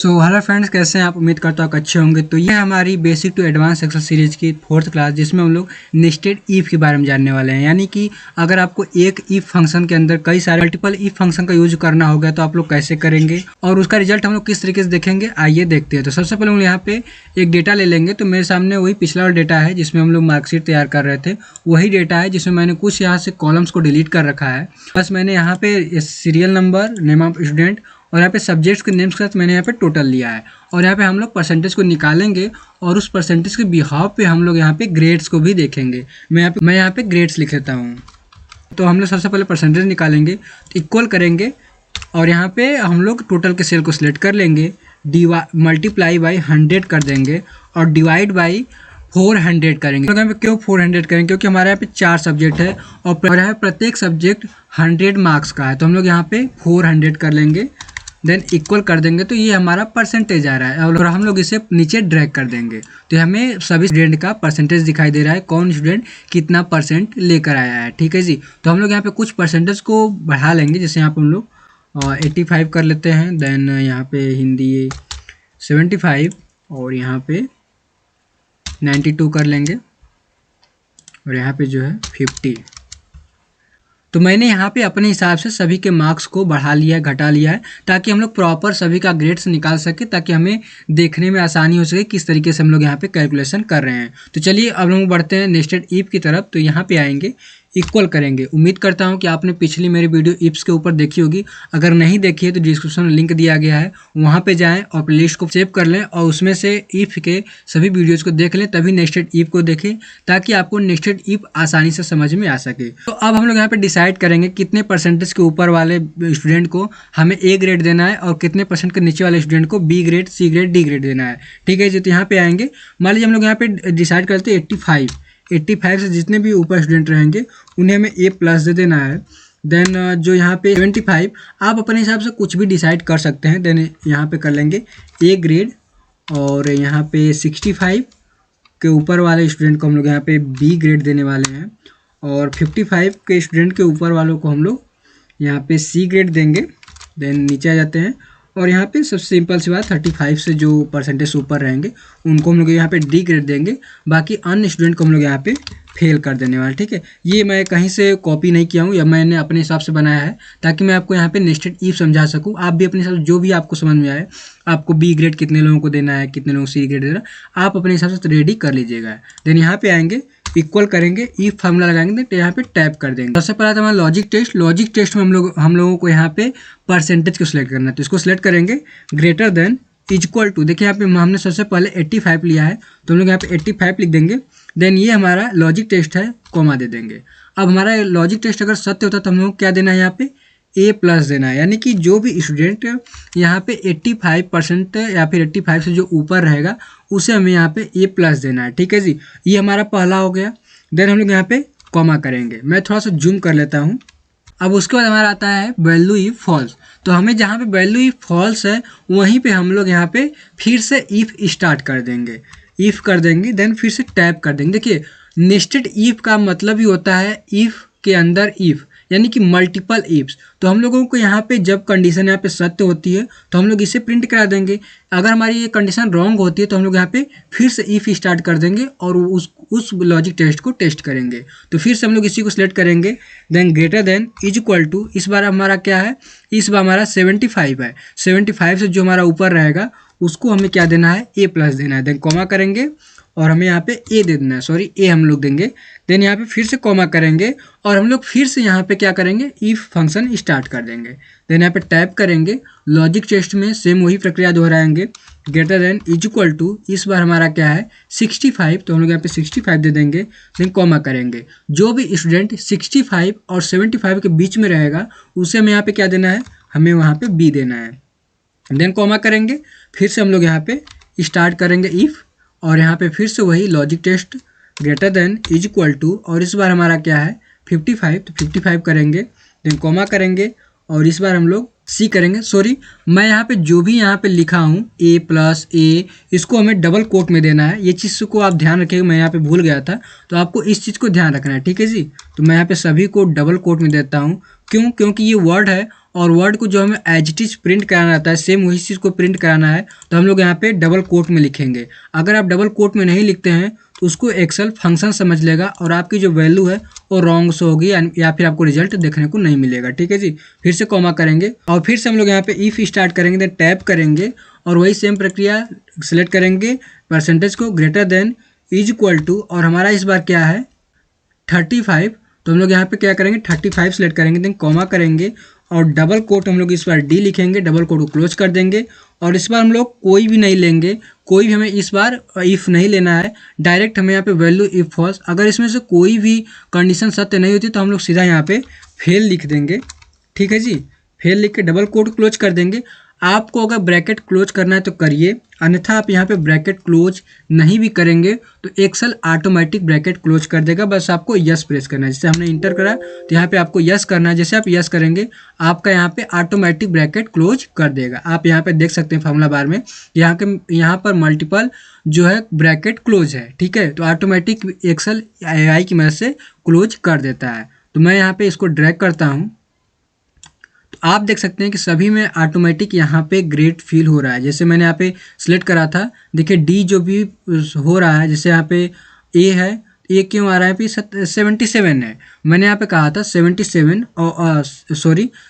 So hello friends, कैसे हैं आप? उम्मीद करता हूँ अच्छे होंगे। तो ये हमारी basic to advance Excel series की 4th क्लास, जिसमें हम लोग नेस्टेड इफ के बारे में जानने वाले हैं। यानी कि अगर आपको एक इफ फंक्शन के अंदर कई सारे मल्टीपल इफ फंक्शन का यूज करना होगा तो आप लोग कैसे करेंगे और उसका रिजल्ट हम लोग किस तरीके से देखेंगे, आइए देखते हैं। तो सबसे पहले हम लोग यहाँ पे एक डेटा ले लेंगे। तो मेरे सामने वही पिछला वाला डेटा है जिसमें हम लोग मार्कशीट तैयार कर रहे थे, वही डेटा है जिसमें मैंने कुछ यहाँ से कॉलम्स को डिलीट कर रखा है। बस मैंने यहाँ पे serial number, name of student और यहाँ पे सब्जेक्ट्स के नेम्स के साथ मैंने यहाँ पे टोटल लिया है। और यहाँ पे हम लोग परसेंटेज को निकालेंगे और उस परसेंटेज के बिहाव पे हम लोग यहाँ पे ग्रेड्स को भी देखेंगे। मैं यहाँ पे ग्रेड्स लिख लेता हूँ। तो हम लोग सबसे पहले परसेंटेज निकालेंगे, इक्वल करेंगे और यहाँ पे हम लोग टोटल के सेल को सिलेक्ट कर लेंगे, मल्टीप्लाई बाई 100 कर देंगे और डिवाइड बाई 400 करेंगे। तो यहाँ पे क्यों 400 करेंगे? क्योंकि हमारे यहाँ पे 4 सब्जेक्ट है और यहाँ पे प्रत्येक सब्जेक्ट 100 मार्क्स का है। तो हम लोग यहाँ पे 400 कर लेंगे, देन इक्वल कर देंगे। तो ये हमारा परसेंटेज आ रहा है और हम लोग इसे नीचे ड्रैग कर देंगे। तो हमें सभी स्टूडेंट का परसेंटेज दिखाई दे रहा है, कौन स्टूडेंट कितना परसेंट लेकर आया है। ठीक है जी। तो हम लोग यहाँ पे कुछ परसेंटेज को बढ़ा लेंगे। जैसे यहाँ पे हम लोग 85 कर लेते हैं, देन यहाँ पे हिंदी 75 और यहाँ पे 92 कर लेंगे और यहाँ पे जो है 50। तो मैंने यहाँ पे अपने हिसाब से सभी के मार्क्स को बढ़ा लिया है, घटा लिया है, ताकि हम लोग प्रॉपर सभी का ग्रेड्स निकाल सके, ताकि हमें देखने में आसानी हो सके किस तरीके से हम लोग यहाँ पे कैलकुलेशन कर रहे हैं। तो चलिए अब हम बढ़ते हैं नेस्टेड इफ की तरफ। तो यहाँ पे आएंगे, इक्वल करेंगे। उम्मीद करता हूँ कि आपने पिछली मेरी वीडियो इफ्स के ऊपर देखी होगी। अगर नहीं देखी है तो डिस्क्रिप्शन में लिंक दिया गया है, वहाँ पे जाएं और प्लेलिस्ट को सेव कर लें और उसमें से इफ के सभी वीडियोज़ को देख लें, तभी नेस्टेड इफ को देखें, ताकि आपको नेस्टेड इफ आसानी से समझ में आ सके। तो अब हम लोग यहाँ पे डिसाइड करेंगे कितने परसेंटेज के ऊपर वाले स्टूडेंट को हमें ए ग्रेड देना है और कितने परसेंट के नीचे वाले स्टूडेंट को B grade, C grade, D grade देना है। ठीक है जी। तो यहाँ पे आएंगे, मान लीजिए हम लोग यहाँ पे डिसाइड करते हैं 85 से जितने भी ऊपर स्टूडेंट रहेंगे उन्हें हमें ए प्लस दे देना है। देन जो यहाँ पे 75, आप अपने हिसाब से कुछ भी डिसाइड कर सकते हैं। देन यहाँ पे कर लेंगे ए ग्रेड और यहाँ पे 65 के ऊपर वाले स्टूडेंट को हम लोग यहाँ पे बी ग्रेड देने वाले हैं और 55 के स्टूडेंट के ऊपर वालों को हम लोग यहाँ पे सी ग्रेड देंगे। देन नीचे आ जाते हैं और यहाँ पे सबसे सिंपल सी बात, 35 से जो परसेंटेज ऊपर रहेंगे उनको हम लोग यहाँ पे डी ग्रेड देंगे, बाकी अन्य स्टूडेंट को हम लोग यहाँ पे फेल कर देने वाले। ठीक है। ये मैं कहीं से कॉपी नहीं किया हूँ, या मैंने अपने हिसाब से बनाया है, ताकि मैं आपको यहाँ पे नेस्टेड इफ समझा सकूँ। आप भी अपने हिसाब से जो भी आपको समझ में आए, आपको बी ग्रेड कितने लोगों को देना है, कितने लोगों को सी ग्रेड देना है, आप अपने हिसाब से रेडी कर लीजिएगा। देन यहाँ पे आएंगे, इक्वल करेंगे, इफ फार्मूला लगाएंगे तो यहाँ पे टैप कर देंगे। सबसे पहला था हमारा लॉजिक टेस्ट में हम लोगों को यहाँ पे परसेंटेज को सिलेक्ट करना है। तो इसको सिलेक्ट करेंगे, ग्रेटर देन इक्वल टू, देखिए यहाँ पे हमने सबसे पहले 85 लिया है तो हम लोग यहाँ पे 85 लिख देंगे। देन ये हमारा लॉजिक टेस्ट है, कॉमा दे देंगे। अब हमारा लॉजिक टेस्ट अगर सत्य होता तो हम लोग क्या देना है, यहाँ पे ए प्लस देना है। यानी कि जो भी स्टूडेंट यहाँ पे 85% या फिर 85 से जो ऊपर रहेगा उसे हमें यहाँ पे ए प्लस देना है। ठीक है जी। ये हमारा पहला हो गया। देन हम लोग यहाँ पे कॉमा करेंगे। मैं थोड़ा सा जूम कर लेता हूँ। अब उसके बाद हमारा आता है वैल्यू इफ फॉल्स। तो हमें जहाँ पे वैल्यू इफ फॉल्स है वहीं पे हम लोग यहाँ पे फिर से इफ स्टार्ट कर देंगे, इफ कर देंगे, देन फिर से टैप कर देंगे। देखिए नेस्टेड इफ का मतलब ही होता है इफ के अंदर इफ, यानी कि मल्टीपल इफ्स। तो हम लोगों को यहाँ पे जब कंडीशन यहाँ पे सत्य होती है तो हम लोग इसे प्रिंट करा देंगे। अगर हमारी ये कंडीशन रॉन्ग होती है तो हम लोग यहाँ पे फिर से इफ स्टार्ट कर देंगे और उस लॉजिक टेस्ट को टेस्ट करेंगे। तो फिर से हम लोग इसी को सिलेक्ट करेंगे, then greater than is equal to, इस बार हमारा क्या है, इस बार हमारा 75 है। 75 से जो हमारा ऊपर रहेगा उसको हमें क्या देना है, ए प्लस देना है। देन कॉमा करेंगे और हमें यहाँ पे ए दे देना है, सॉरी ए हम लोग देंगे। देन यहाँ पे फिर से कॉमा करेंगे और हम लोग फिर से यहाँ पे क्या करेंगे, इफ फंक्शन स्टार्ट कर देंगे। देन यहाँ पे टैप करेंगे, लॉजिक टेस्ट में सेम वही प्रक्रिया दोहराएंगे, greater than is equal to, इस बार हमारा क्या है 65, तो हम लोग यहाँ पे 65 दे देंगे। देन कॉमा करेंगे, जो भी स्टूडेंट 65 और 75 के बीच में रहेगा उसे हमें यहाँ पे क्या देना है, हमें वहाँ पे बी देना है। देन कॉमा करेंगे, फिर से हम लोग यहाँ पे स्टार्ट करेंगे इफ और यहाँ पे फिर से वही logic test, greater than is equal to, और इस बार हमारा क्या है 55, तो 55 करेंगे। देन कॉमा करेंगे और इस बार हम लोग सी करेंगे। सॉरी, मैं यहाँ पे जो भी यहाँ पे लिखा हूँ ए प्लस ए, इसको हमें डबल कोट में देना है। ये चीज़ को आप ध्यान रखिएगा, मैं यहाँ पे भूल गया था, तो आपको इस चीज़ को ध्यान रखना है। ठीक है जी। तो मैं यहाँ पे सभी को डबल कोट में देता हूँ। क्यों? क्योंकि ये वर्ड है और वर्ड को जो हमें एज इट इज प्रिंट कराना रहता है, सेम वही चीज़ को प्रिंट कराना है, तो हम लोग यहाँ पे डबल कोट में लिखेंगे। अगर आप डबल कोट में नहीं लिखते हैं तो उसको एक्सेल फंक्शन समझ लेगा और आपकी जो वैल्यू है वो रॉन्ग से होगी या फिर आपको रिजल्ट देखने को नहीं मिलेगा। ठीक है जी, फिर से कॉमा करेंगे और फिर से हम लोग यहाँ पे इफ स्टार्ट करेंगे, देन टैप करेंगे और वही सेम प्रक्रिया सिलेक्ट करेंगे, परसेंटेज को greater than is equal to, और हमारा इस बार क्या है 35, तो हम लोग यहाँ पे क्या करेंगे 35 सेलेक्ट करेंगे, देन कॉमा करेंगे और डबल कोट हम लोग इस बार डी लिखेंगे, डबल कोट को क्लोज कर देंगे और इस बार हम लोग कोई भी नहीं लेंगे, कोई भी हमें इस बार इफ़ नहीं लेना है, डायरेक्ट हमें यहाँ पे वैल्यू इफ फॉल्स, अगर इसमें से कोई भी कंडीशन सत्य नहीं होती तो हम लोग सीधा यहाँ पे फेल लिख देंगे। ठीक है जी, फेल लिख के डबल कोट क्लोज कर देंगे। आपको अगर ब्रैकेट क्लोज करना है तो करिए, अन्यथा आप यहाँ पे ब्रैकेट क्लोज नहीं भी करेंगे तो एक्सेल ऑटोमेटिक ब्रैकेट क्लोज कर देगा, बस आपको यस प्रेस करना है। जैसे हमने इंटर करा तो यहाँ पे आपको यस करना है, जैसे आप यस करेंगे आपका यहाँ पे ऑटोमेटिक ब्रैकेट क्लोज कर देगा। आप यहाँ पे देख सकते हैं फॉर्मूला बार में यहाँ पर मल्टीपल जो है ब्रैकेट क्लोज है। ठीक है, तो ऑटोमेटिक एक्सेल AI की मदद से क्लोज कर देता है। तो मैं यहाँ पे इसको ड्रैग करता हूँ, तो आप देख सकते हैं कि सभी में ऑटोमेटिक यहाँ पे ग्रेड फील हो रहा है। जैसे मैंने यहाँ पे सिलेक्ट करा था, देखिए डी जो भी हो रहा है, जैसे यहाँ पे ए है, ए क्यों आ रहा है, 77 है, मैंने यहाँ पे कहा था 77 और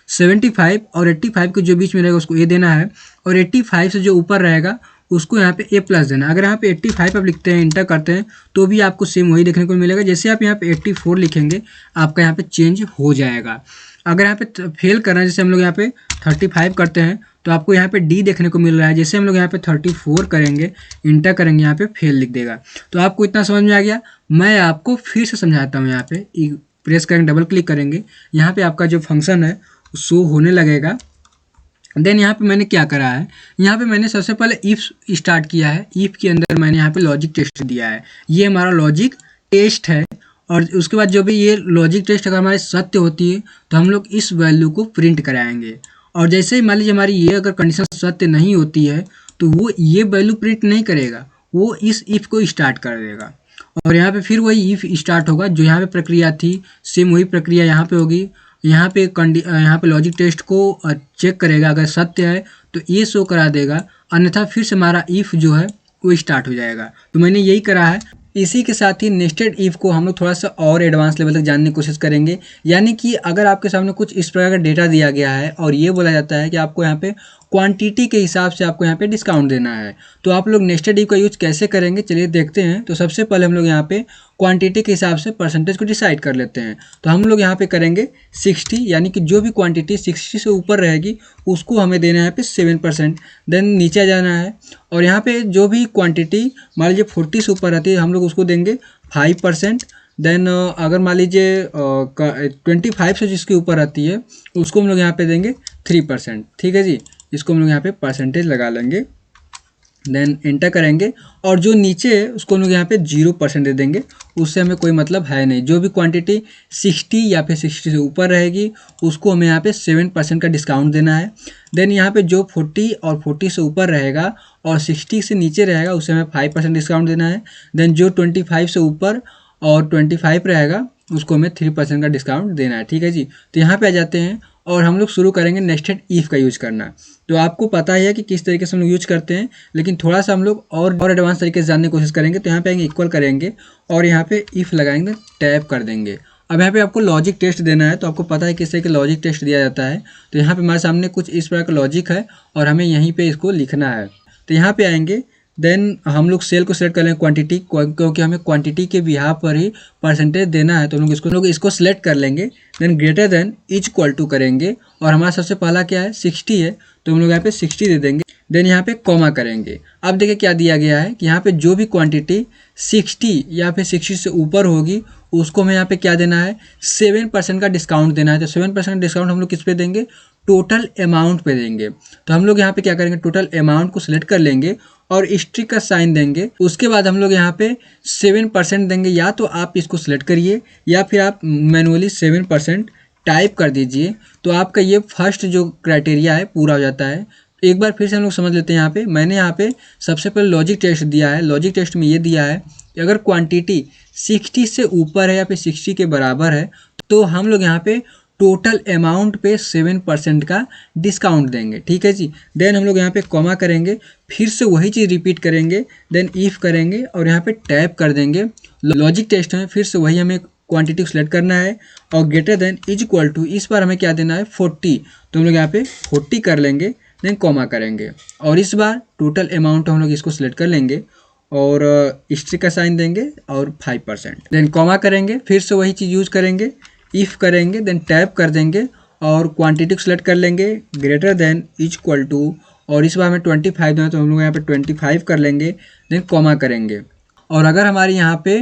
75 और 85 के जो बीच में रहेगा उसको ए देना है, और 85 से जो ऊपर रहेगा उसको यहाँ पे ए प्लस देना। अगर यहाँ पे 85 आप लिखते हैं, इंटर करते हैं, तो भी आपको सेम वही देखने को मिलेगा। जैसे आप यहाँ पे 84 लिखेंगे आपका यहाँ पे चेंज हो जाएगा। अगर यहाँ पे फेल करना है, जैसे हम लोग यहाँ पे 35 करते हैं तो आपको यहाँ पे डी देखने को मिल रहा है। जैसे हम लोग यहाँ पे 34 करेंगे, इंटर करेंगे, यहाँ पे फेल लिख देगा। तो आपको इतना समझ में आ गया। मैं आपको फिर से समझाता हूँ। यहाँ पे प्रेस करेंगे, डबल क्लिक करेंगे, यहाँ पे आपका जो फंक्शन है शो होने लगेगा। देन यहाँ पे मैंने क्या करा है, यहाँ पे मैंने सबसे पहले इफ स्टार्ट किया है। इफ के अंदर मैंने यहाँ पे लॉजिक टेस्ट दिया है, ये हमारा लॉजिक टेस्ट है। और उसके बाद जो भी ये लॉजिक टेस्ट अगर हमारी सत्य होती है तो हम लोग इस वैल्यू को प्रिंट कराएंगे। और जैसे ही मान लीजिए हमारी ये अगर कंडीशन सत्य नहीं होती है तो वो ये वैल्यू प्रिंट नहीं करेगा, वो इस इफ को स्टार्ट कर देगा। और यहाँ पे फिर वही इफ स्टार्ट होगा, जो यहाँ पे प्रक्रिया थी सेम वही प्रक्रिया यहाँ पे होगी। यहाँ पे लॉजिक टेस्ट को चेक करेगा, अगर सत्य है तो ये शो करा देगा, अन्यथा फिर से हमारा इफ जो है वो स्टार्ट हो जाएगा। तो मैंने यही करा है। इसी के साथ ही नेस्टेड इफ को हम लोग थोड़ा सा और एडवांस लेवल तक जानने की कोशिश करेंगे। यानी कि अगर आपके सामने कुछ इस प्रकार का डेटा दिया गया है और ये बोला जाता है कि आपको यहाँ पे क्वांटिटी के हिसाब से आपको यहाँ पे डिस्काउंट देना है, तो आप लोग नेस्टेड इफ का यूज कैसे करेंगे चलिए देखते हैं। तो सबसे पहले हम लोग यहाँ पे क्वांटिटी के हिसाब से परसेंटेज को डिसाइड कर लेते हैं। तो हम लोग यहाँ पे करेंगे 60, यानी कि जो भी क्वांटिटी 60 से ऊपर रहेगी उसको हमें देना है पे 7%। देन नीचे जाना है और यहाँ पे जो भी क्वांटिटी मान लीजिए 40 से ऊपर रहती है हम लोग उसको देंगे 5%। देन अगर मान लीजिए 25 से जिसके ऊपर आती है उसको हम लोग यहाँ पे देंगे 3%। ठीक है जी, इसको हम लोग यहाँ पे परसेंटेज लगा लेंगे, देन एंटर करेंगे। और जो नीचे है उसको हम लोग यहाँ पे 0% दे देंगे, उससे हमें कोई मतलब है नहीं। जो भी क्वांटिटी 60 या फिर 60 से ऊपर रहेगी उसको हमें यहाँ पे 7% का डिस्काउंट देना है। देन यहाँ पे जो 40 और 40 से ऊपर रहेगा और 60 से नीचे रहेगा उससे हमें 5% डिस्काउंट देना है। देन जो 25 से ऊपर और 25 रहेगा उसको हमें 3% का डिस्काउंट देना है। ठीक है जी, तो यहाँ पे आ जाते हैं और हम लोग शुरू करेंगे नेस्टेड इफ का यूज करना। तो आपको पता ही है कि किस तरीके से हम लोग यूज करते हैं, लेकिन थोड़ा सा हम लोग और एडवांस तरीके से जानने की कोशिश करेंगे। तो यहाँ पे आएंगे, इक्वल करेंगे और यहाँ पे इफ लगाएंगे, टैप कर देंगे। अब यहाँ पे आपको लॉजिक टेस्ट देना है, तो आपको पता है किस तरह के लॉजिक टेस्ट दिया जाता है। तो यहाँ पे हमारे सामने कुछ इस प्रकार का लॉजिक है और हमें यहीं पे इसको लिखना है। तो यहाँ पे आएंगे, देन हम लोग सेल को सिलेक्ट कर लेंगे क्वांटिटी, क्योंकि हमें क्वांटिटी के बिहाफ पर ही परसेंटेज देना है। तो हम लोग इसको सिलेक्ट कर लेंगे। Then greater than is equal to करेंगे और हमारा सबसे पहला क्या है 60 है, तो हम लोग यहाँ पे 60 दे देंगे। देन यहाँ पे कॉमा करेंगे। अब देखिए क्या दिया गया है कि यहाँ पे जो भी क्वांटिटी 60 या फिर 60 से ऊपर होगी उसको हमें यहाँ पे क्या देना है 7% का डिस्काउंट देना है। तो 7% डिस्काउंट हम लोग किस पे देंगे, टोटल अमाउंट पे देंगे। तो हम लोग यहाँ पे क्या करेंगे, टोटल अमाउंट को सिलेक्ट कर लेंगे और स्ट्रिक का साइन देंगे। उसके बाद हम लोग यहाँ पे 7% देंगे। या तो आप इसको सिलेक्ट करिए या फिर आप मैनुअली 7% टाइप कर दीजिए, तो आपका ये फर्स्ट जो क्राइटेरिया है पूरा हो जाता है। एक बार फिर से हम लोग समझ लेते हैं। यहाँ पे मैंने यहाँ पे सबसे पहले लॉजिक टेस्ट दिया है। लॉजिक टेस्ट में ये दिया है कि अगर क्वांटिटी 60 से ऊपर है या फिर 60 के बराबर है तो हम लोग यहाँ पे टोटल अमाउंट पे 7% का डिस्काउंट देंगे। ठीक है जी। देन हम लोग यहाँ पे कॉमा करेंगे, फिर से वही चीज़ रिपीट करेंगे, देन इफ़ करेंगे और यहाँ पे टैप कर देंगे। लॉजिक टेस्ट में फिर से वही हमें क्वांटिटी को सिलेक्ट करना है और greater than is equal to, इस बार हमें क्या देना है 40, तो हम लोग यहाँ पे 40 कर लेंगे, देन कॉमा करेंगे और इस बार टोटल अमाउंट हम लोग इसको सिलेक्ट कर लेंगे और हिस्ट्री का साइन देंगे और 5%, देन कॉमा करेंगे, फिर से वही चीज़ यूज़ करेंगे, इफ़ करेंगे, देन टैप कर देंगे और क्वांटिटी को सिलेक्ट कर लेंगे, greater than is equal to और इस बार हमें 25 देना, तो हम लोग यहाँ पे 25 कर लेंगे, देन कॉमा करेंगे। और अगर हमारे यहाँ पे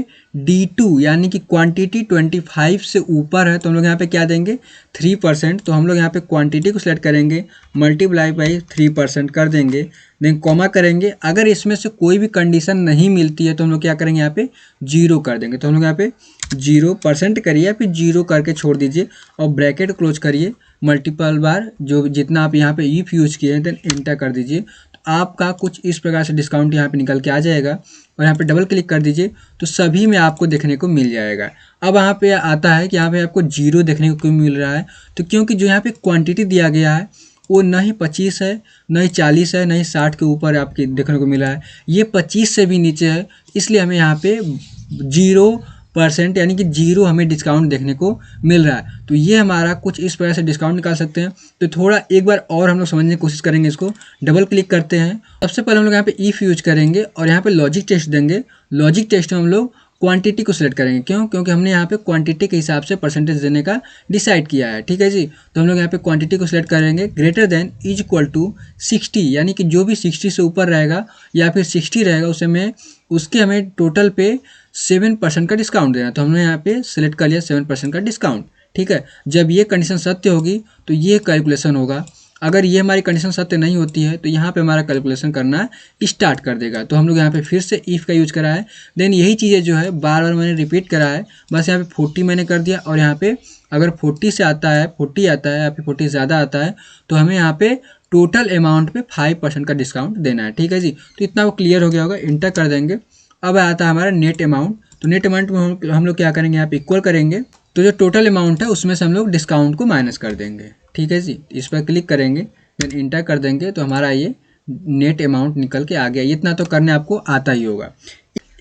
D2 यानी कि क्वांटिटी 25 से ऊपर है तो हम लोग यहाँ पे क्या देंगे 3%, तो हम लोग यहाँ पे क्वांटिटी को सिलेक्ट करेंगे, मल्टीप्लाई बाई 3% कर देंगे, देन कॉमा करेंगे। अगर इसमें से कोई भी कंडीशन नहीं मिलती है तो हम लोग क्या करेंगे यहाँ पे 0 कर देंगे, तो हम लोग यहाँ पे 0% करिए या फिर 0 करके छोड़ दीजिए और ब्रैकेट क्लोज करिए मल्टीपल बार, जो जितना आप यहाँ पे इफ यूज किए हैं, देन एंटर कर दीजिए। तो आपका कुछ इस प्रकार से डिस्काउंट यहाँ पे निकल के आ जाएगा और यहाँ पे डबल क्लिक कर दीजिए तो सभी में आपको देखने को मिल जाएगा। अब यहाँ पे आता है कि यहाँ पे आपको 0 देखने को क्यों मिल रहा है, तो क्योंकि जो यहाँ पे क्वांटिटी दिया गया है वो न ही 25 है, न ही 40 है, न ही 60 के ऊपर आपके देखने को मिला है, ये 25 से भी नीचे है, इसलिए हमें यहाँ पे 0% यानी कि 0 हमें डिस्काउंट देखने को मिल रहा है। तो ये हमारा कुछ इस प्रकार से डिस्काउंट निकाल सकते हैं। तो थोड़ा एक बार और हम लोग समझने की कोशिश करेंगे, इसको डबल क्लिक करते हैं। सबसे पहले हम लोग यहाँ पे इफ़ यूज करेंगे और यहाँ पे लॉजिक टेस्ट देंगे। लॉजिक टेस्ट में हम लोग क्वांटिटी को सिलेक्ट करेंगे, क्यों, क्योंकि हमने यहाँ पे क्वांटिटी के हिसाब से परसेंटेज देने का डिसाइड किया है। ठीक है जी। तो हम लोग यहाँ पे क्वांटिटी को सिलेक्ट करेंगे, greater than is equal to 60 यानी कि जो भी 60 से ऊपर रहेगा या फिर 60 रहेगा उसे में उसके हमें टोटल पे 7% का डिस्काउंट देना है। तो हमने यहाँ पे सिलेक्ट कर लिया 7% का डिस्काउंट। ठीक है। जब ये कंडीशन सत्य होगी तो ये कैलकुलेशन होगा, अगर ये हमारी कंडीशन सत्य नहीं होती है तो यहाँ पे हमारा कैलकुलेशन करना स्टार्ट कर देगा। तो हम लोग यहाँ पे फिर से इफ़ का यूज करा है, देन यही चीज़ें जो है बार बार मैंने रिपीट करा है, बस यहाँ पे 40 मैंने कर दिया और यहाँ पे अगर 40 से आता है 40 आता है या फिर 40 ज़्यादा आता है तो हमें यहाँ पे टोटल अमाउंट पे 5% का डिस्काउंट देना है। ठीक है जी। तो इतना वो क्लियर हो गया होगा, इंटर कर देंगे। अब आता है हमारा नेट अमाउंट। तो नेट अमाउंट में हम लोग क्या करेंगे, यहाँ पे इक्वल करेंगे, तो जो टोटल अमाउंट है उसमें से हम लोग डिस्काउंट को माइनस कर देंगे। ठीक है जी। इस पर क्लिक करेंगे, देन इंटर कर देंगे, तो हमारा ये नेट अमाउंट निकल के आ गया। इतना तो करने आपको आता ही होगा।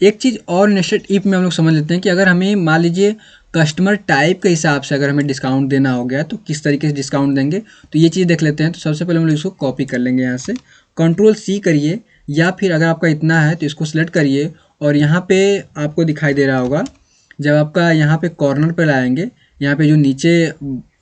एक चीज़ और नेस्टेड इफ में हम लोग समझ लेते हैं कि अगर हमें मान लीजिए कस्टमर टाइप के हिसाब से अगर हमें डिस्काउंट देना हो गया तो किस तरीके से डिस्काउंट देंगे, तो ये चीज़ देख लेते हैं। तो सबसे पहले हम लोग इसको कॉपी कर लेंगे, यहाँ से Ctrl+C करिए या फिर अगर आपका इतना है तो इसको सिलेक्ट करिए और यहाँ पे आपको दिखाई दे रहा होगा, जब आपका यहाँ पे कॉर्नर पे लाएंगे, यहाँ पे जो नीचे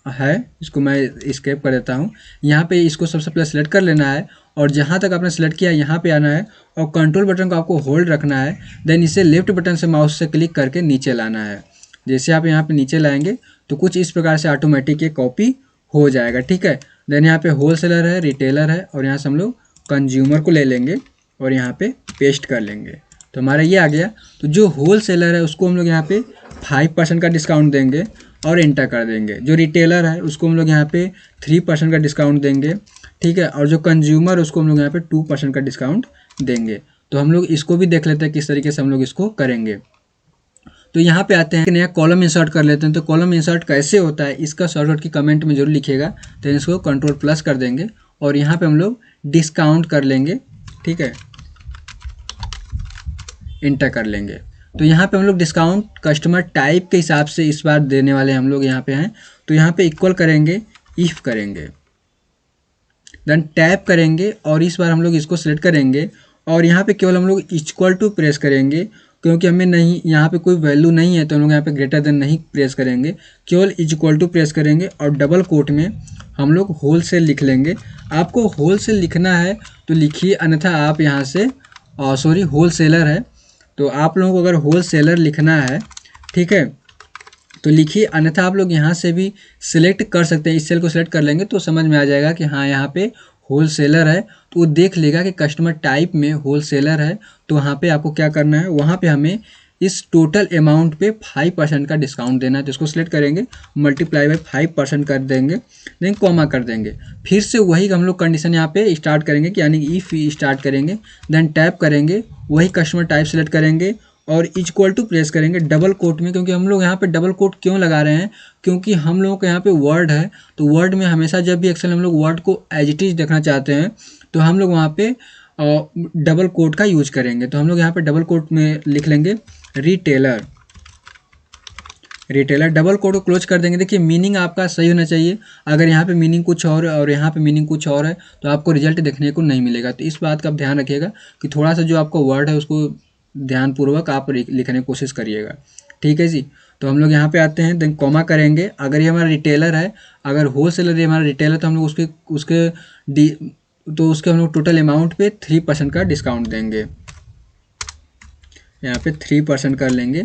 है इसको मैं स्केप कर देता हूँ, यहाँ पे इसको सबसे पहले सिलेक्ट कर लेना है और जहाँ तक आपने सेलेक्ट किया यहाँ पे आना है और कंट्रोल बटन को आपको होल्ड रखना है, देन इसे लेफ्ट बटन से माउस से क्लिक करके नीचे लाना है। जैसे आप यहाँ पे नीचे लाएंगे तो कुछ इस प्रकार से ऑटोमेटिक ये कॉपी हो जाएगा। ठीक है। देन यहाँ पे होल सेलर है, रिटेलर है और यहाँ से हम लोग कंज्यूमर को ले लेंगे और यहाँ पे पेस्ट कर लेंगे, तो हमारा ये आ गया। तो जो होल सेलर है उसको हम लोग यहाँ पे 5% का डिस्काउंट देंगे और एंटर कर देंगे। जो रिटेलर है उसको हम लोग यहाँ पे 3% का डिस्काउंट देंगे। ठीक है। और जो कंज्यूमर उसको हम लोग यहाँ पे 2% का डिस्काउंट देंगे। तो हम लोग इसको भी देख लेते हैं किस तरीके से हम लोग इसको करेंगे। तो यहाँ पे आते हैं, नया कॉलम इंसर्ट कर लेते हैं। तो कॉलम इंसर्ट कैसे होता है इसका शॉर्टकट की कमेंट में जरूर लिखिएगा। तो इसको Ctrl+ कर देंगे और यहाँ पे हम लोग डिस्काउंट कर लेंगे। ठीक है। इंटर कर लेंगे। तो यहाँ पे हम लोग डिस्काउंट कस्टमर टाइप के हिसाब से इस बार देने वाले हम लोग यहाँ पे हैं। तो यहाँ पे इक्वल करेंगे, इफ़ करेंगे, देन टैप करेंगे और इस बार हम लोग इसको सिलेक्ट करेंगे और यहाँ पे केवल हम लोग इक्वल टू प्रेस करेंगे, क्योंकि हमें नहीं यहाँ पे कोई वैल्यू नहीं है तो हम लोग यहाँ पे ग्रेटर देन नहीं प्रेस करेंगे, केवल इक्वल टू प्रेस करेंगे और डबल कोट में हम लोग होल सेल लिख लेंगे। आपको होल सेल लिखना है तो लिखिए, अन्यथा आप यहाँ से सॉरी होल सेलर है तो आप लोगों को अगर होल सेलर लिखना है, ठीक है, तो लिखिए, अन्यथा आप लोग यहाँ से भी सिलेक्ट कर सकते हैं। इस सेल को सिलेक्ट कर लेंगे तो समझ में आ जाएगा कि हाँ यहाँ पे होल सेलर है, तो वो देख लेगा कि कस्टमर टाइप में होल सेलर है। तो वहाँ पे आपको क्या करना है, वहाँ पे हमें इस टोटल अमाउंट पे 5% का डिस्काउंट देना है। तो इसको सिलेक्ट करेंगे, मल्टीप्लाई बाई 5% कर देंगे, देन कॉमा कर देंगे। फिर से वही हम लोग कंडीशन यहाँ पे स्टार्ट करेंगे कि यानी इफ़ स्टार्ट करेंगे, देन टैप करेंगे, वही कस्टमर टाइप सेलेक्ट करेंगे और इक्वल टू प्रेस करेंगे डबल कोट में, क्योंकि हम लोग यहाँ पे डबल कोट क्यों लगा रहे हैं, क्योंकि हम लोगों को यहाँ पे वर्ड है, तो वर्ड में हमेशा जब भी एक्सेल हम लोग वर्ड को एज इट इज देखना चाहते हैं तो हम लोग वहाँ पे डबल कोट का यूज करेंगे। तो हम लोग यहाँ पे डबल कोट में लिख लेंगे रिटेलर। डबल कोट को क्लोज कर देंगे। देखिए मीनिंग आपका सही होना चाहिए, अगर यहाँ पे मीनिंग कुछ और है और यहाँ पे मीनिंग कुछ और है तो आपको रिजल्ट देखने को नहीं मिलेगा। तो इस बात का आप ध्यान रखिएगा कि थोड़ा सा जो आपका वर्ड है उसको ध्यानपूर्वक आप लिखने की कोशिश करिएगा, ठीक है जी। तो हम लोग यहाँ पे आते हैं, देन कॉमा करेंगे। अगर ये हमारा रिटेलर है, अगर होलसेलर ये हमारा रिटेलर, तो हम लोग उसके हम लोग टोटल अमाउंट पे 3% का डिस्काउंट देंगे। यहाँ पे 3% कर लेंगे,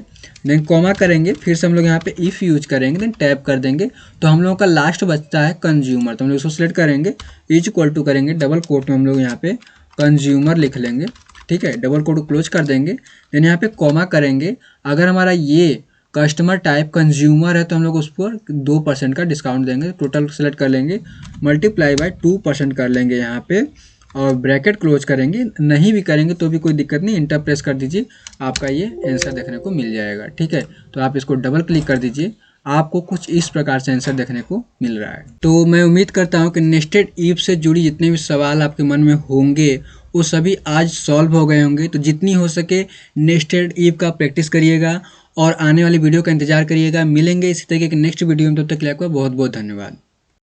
देन कॉमा करेंगे, फिर से हम लोग यहाँ पे इफ़ यूज करेंगे, देन टैप कर देंगे। तो हम लोगों का लास्ट बचता है कंज्यूमर, तो हम लोग इसको सिलेक्ट करेंगे, इज इक्वल टू करेंगे, डबल कोट में हम लोग यहाँ पे कंज्यूमर लिख लेंगे, ठीक है। डबल कोट को क्लोज कर देंगे, देन यहाँ पे कॉमा करेंगे। अगर हमारा ये कस्टमर टाइप कंज्यूमर है तो हम लोग उस पर 2% का डिस्काउंट देंगे। टोटल सेलेक्ट कर लेंगे, मल्टीप्लाई बाय 2% कर लेंगे यहाँ पे, और ब्रैकेट क्लोज करेंगे। नहीं भी करेंगे तो भी कोई दिक्कत नहीं, इंटर प्रेस कर दीजिए, आपका ये आंसर देखने को मिल जाएगा, ठीक है। तो आप इसको डबल क्लिक कर दीजिए, आपको कुछ इस प्रकार से आंसर देखने को मिल रहा है। तो मैं उम्मीद करता हूँ कि नेस्टेड इफ से जुड़ी जितने भी सवाल आपके मन में होंगे वो सभी आज सॉल्व हो गए होंगे। तो जितनी हो सके नेस्टेड इफ का प्रैक्टिस करिएगा और आने वाली वीडियो का इंतजार करिएगा। मिलेंगे इसी तरीके के नेक्स्ट वीडियो में, तब तक के लिए आपका बहुत बहुत धन्यवाद।